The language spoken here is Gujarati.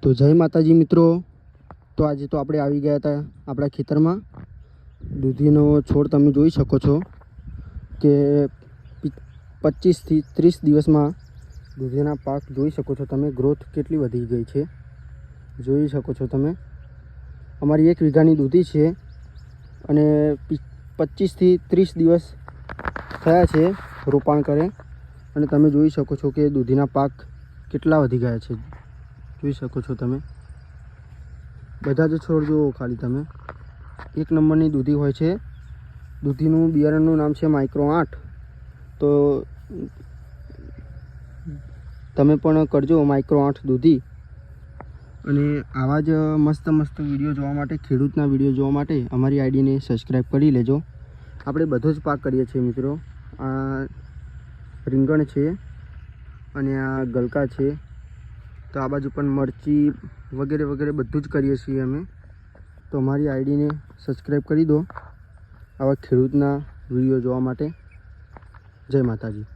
તો જય માતાજી મિત્રો। તો આજે તો આપણે આવી ગયા હતા આપણા ખેતરમાં। દૂધીનો છોડ તમે જોઈ શકો છો કે 25 થી 30 દિવસમાં દૂધીના પાક જોઈ શકો છો તમે। ગ્રોથ કેટલી વધી ગઈ છે જોઈ શકો છો તમે। અમારી 1 વીઘાની દૂધી છે અને 25 થી 30 દિવસ થયા છે રોપાણ કરે, અને તમે જોઈ શકો છો કે દૂધીના પાક કેટલા વધી ગયા છે। જોઈ શકો છો તમે બધા જ છોડ જુઓ ખાલી તમે। 1 નંબરની દૂધી હોય છે। દૂધીનું બિયારણનું નામ છે માઇક્રો 8। તો તમે પણ કરજો માઇક્રો 8 દૂધી। અને આવા જ મસ્ત વિડીયો જોવા માટે, ખેડૂતના વિડીયો જોવા માટે અમારી આઈડીને સબસ્ક્રાઈબ કરી લેજો। આપણે બધો જ પાક કરીએ છીએ મિત્રો। આ રીંગણ છે અને આ ગલકા છે, તો આ બાજુ પણ મરચી વગેરે વગેરે બધું જ કરીએ છીએ અમે। તો અમારી આઈડીને સબસ્ક્રાઈબ કરી દો આવા ખેડૂતના વિડીયો જોવા માટે। જય માતાજી।